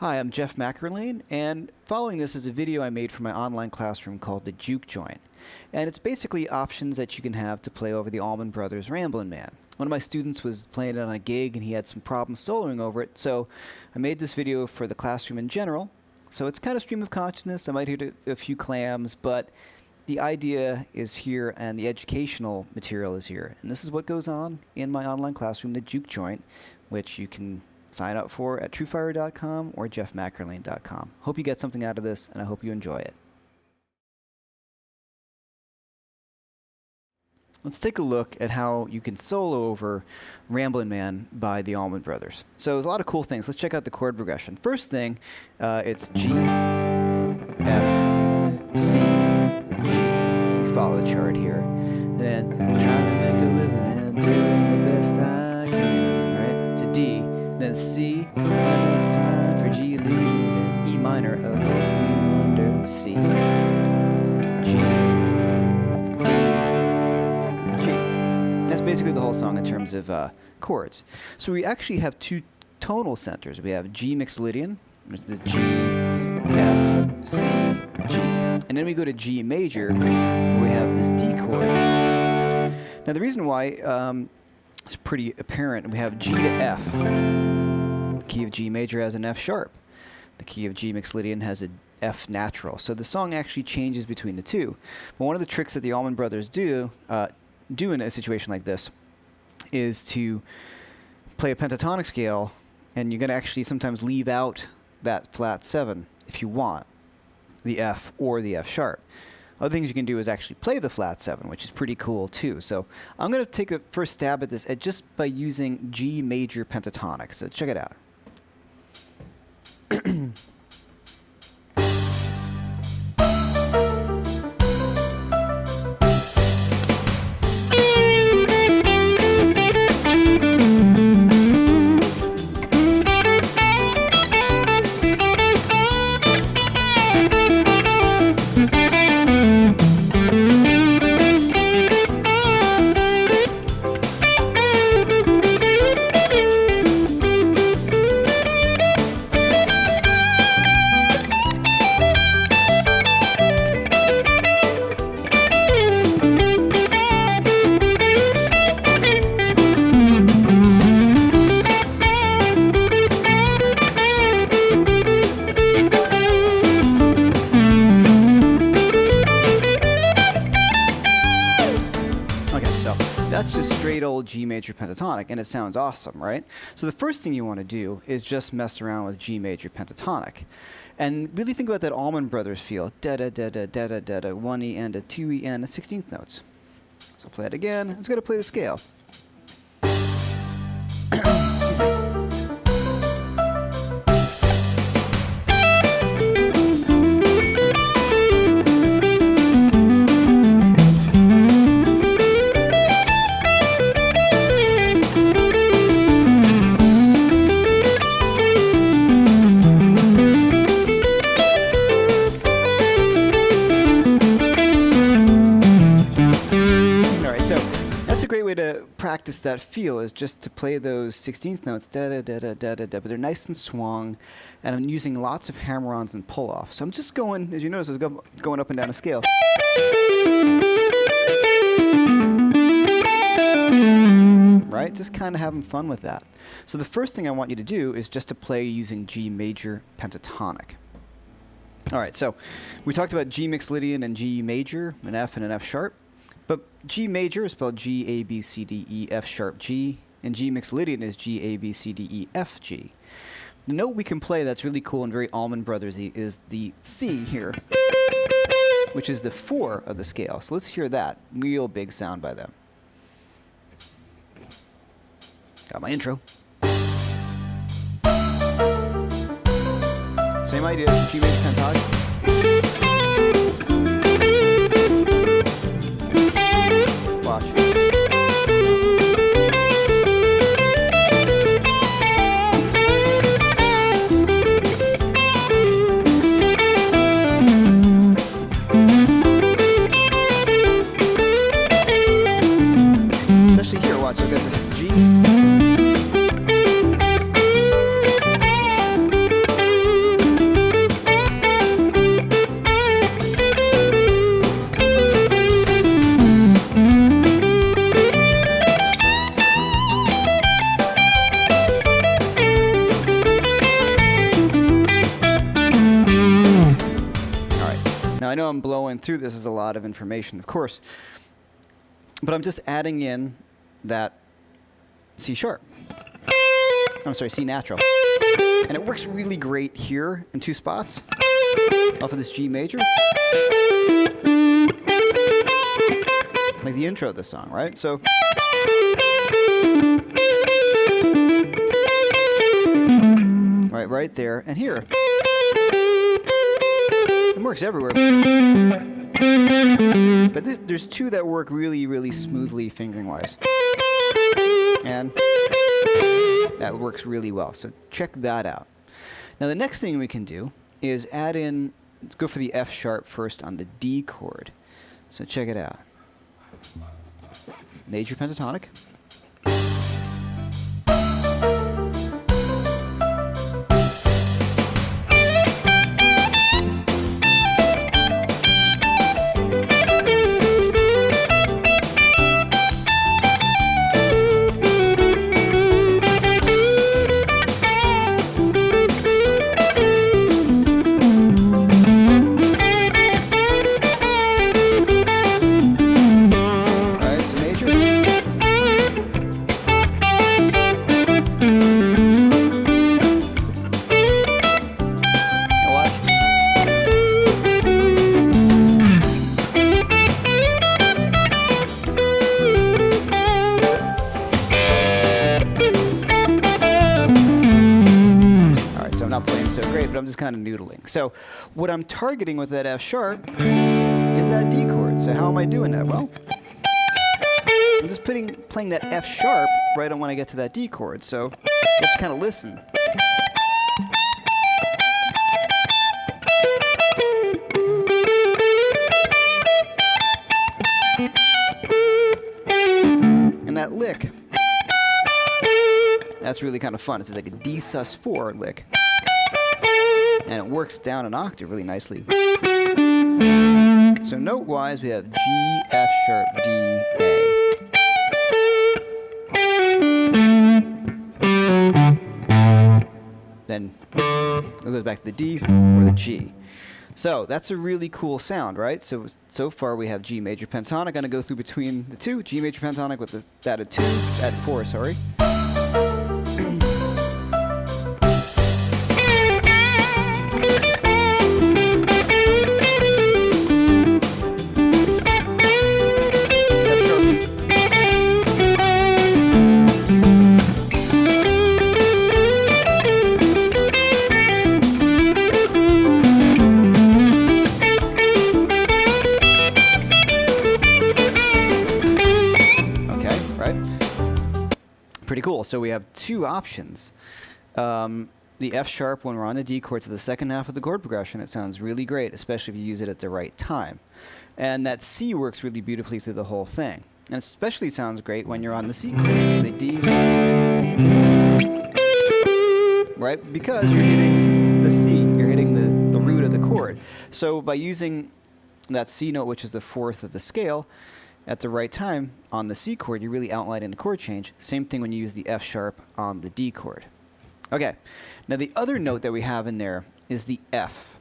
Hi, I'm Jeff McErlain, and following this is a video I made for my online classroom called the Juke joint. And it's basically options that you can have to play over the Allman Brothers' Ramblin' Man. One of my students was playing it on a gig and he had some problems soloing over it, so I made this video for the classroom in general. So it's kind of stream of consciousness. I might hit a few clams, but the idea is here and the educational material is here. And this is what goes on in my online classroom, the Juke joint, which you can sign up for at truefire.com or jeffmcErlain.com. Hope you get something out of this, and I hope you enjoy it. Let's take a look at how you can solo over Ramblin' Man by the Allman Brothers. So there's a lot of cool things. Let's check out the chord progression. First thing, it's G, F, C, G. You can follow the chart here. Then trying to make a living and doing the best I can, right? To D. Then C, when it's time for G, leave in E minor, I hope you under C, G, D, G. That's basically the whole song in terms of chords. So we actually have two tonal centers. We have G Mixolydian, which is G, F, C, G. And then we go to G major, where we have this D chord. Now the reason why it's pretty apparent. We have G to F. The key of G major has an F sharp. The key of G Mixolydian has a F natural. So the song actually changes between the two. But one of the tricks that the Allman Brothers do in a situation like this is to play a pentatonic scale, and you're going to actually sometimes leave out that flat 7 if you want, the F or the F sharp. Other things you can do is actually play the flat 7, which is pretty cool too. So I'm going to take a first stab at this just by using G major pentatonic. So check it out. That's just straight old G major pentatonic, and it sounds awesome, right? So the first thing you want to do is just mess around with G major pentatonic. And really think about that Allman Brothers feel. Da-da-da-da-da-da-da-da, 1 E and a 2 E and a 16th notes. So I'll play it again. I'm just going to play the scale. To practice that feel is just to play those 16th notes, da da da da da da da, but they're nice and swung, and I'm using lots of hammer-ons and pull-offs. So I'm just going, as you notice, I'm going up and down a scale. Right? Just kind of having fun with that. So the first thing I want you to do is just to play using G major pentatonic. All right, so we talked about G Mixolydian and G major, an F and an F sharp. But G major is spelled G, A, B, C, D, E, F sharp, G, and G Mixolydian is G, A, B, C, D, E, F, G. The note we can play that's really cool and very Allman Brothers-y is the C here, which is the 4 of the scale. So let's hear that. Real big sound by them. Got my intro. Same idea, G major pentatonic. Watch. Especially here, watch, I've got this G. going through this is a lot of information, of course. But I'm just adding in that C sharp. I'm sorry, C natural. And it works really great here in 2 spots off of this G major. Like the intro of this song, right? So right there and here. It works everywhere. But there's 2 that work really, really smoothly fingering-wise. And that works really well. So check that out. Now the next thing we can do is add in, let's go for the F sharp first on the D chord. So check it out. Major pentatonic. I'm just kind of noodling. So what I'm targeting with that F sharp is that D chord. So how am I doing that? Well, I'm just playing that F sharp right on when I get to that D chord. So you have to kind of listen. And that lick, that's really kind of fun. It's like a D sus4 lick. And it works down an octave really nicely. So note-wise, we have G, F sharp, D, A. Then it goes back to the D or the G. So that's a really cool sound, right? So far we have G major pentatonic. Gonna go through between the 2. G major pentatonic with that at 2, at 4, sorry. Pretty cool. So we have 2 options. The F sharp when we're on a D chord to the second half of the chord progression, it sounds really great, especially if you use it at the right time. And that C works really beautifully through the whole thing. And it especially sounds great when you're on the C chord, the D, right? Because you're hitting the C, you're hitting the root of the chord. So by using that C note, which is the 4th of the scale, at the right time on the C chord, you're really outlining the chord change. Same thing when you use the F sharp on the D chord. Okay, now the other note that we have in there is the F.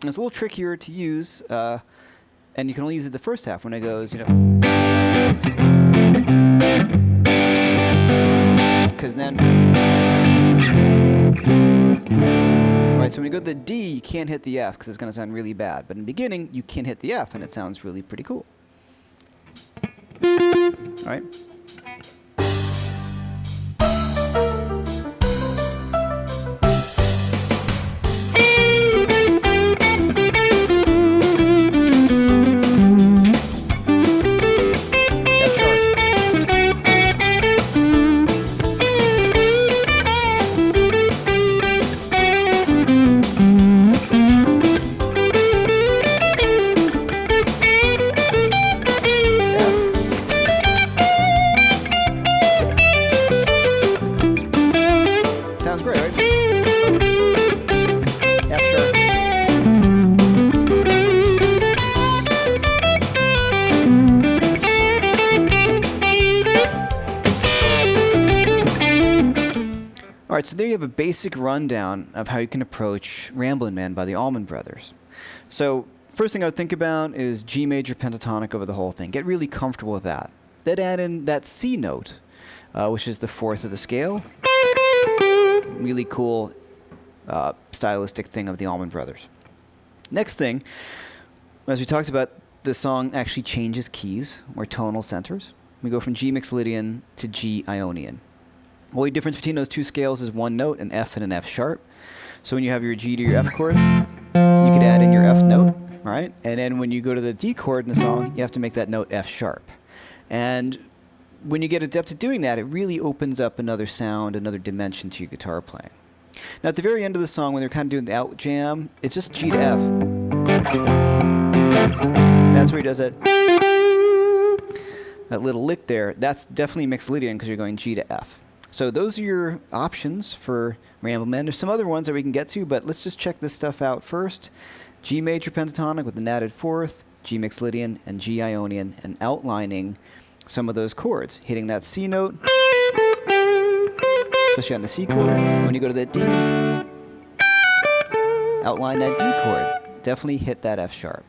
And it's a little trickier to use, and you can only use it the first half when it goes, you know, because then, right, so when you go to the D, you can't hit the F because it's going to sound really bad. But in the beginning, you can hit the F and it sounds really pretty cool. All right. Alright, so there you have a basic rundown of how you can approach Ramblin' Man by the Allman Brothers. So first thing I would think about is G major pentatonic over the whole thing. Get really comfortable with that. Then add in that C note, which is the 4th of the scale. Really cool stylistic thing of the Allman Brothers. Next thing, as we talked about, the song actually changes keys or tonal centers. We go from G Mixolydian to G Ionian. The only difference between those two scales is one note, an F and an F sharp. So when you have your G to your F chord, you could add in your F note, all right? And then when you go to the D chord in the song, you have to make that note F sharp. And when you get adept at doing that, it really opens up another sound, another dimension to your guitar playing. Now at the very end of the song, when they're kind of doing the out jam, it's just G to F. That's where he does it. That little lick there, that's definitely Mixolydian because you're going G to F. So those are your options for Rambleman. There's some other ones that we can get to, but let's just check this stuff out first. G major pentatonic with an added 4th, G Mixolydian, and G Ionian, and outlining some of those chords. Hitting that C note, especially on the C chord. When you go to that D, outline that D chord. Definitely hit that F sharp.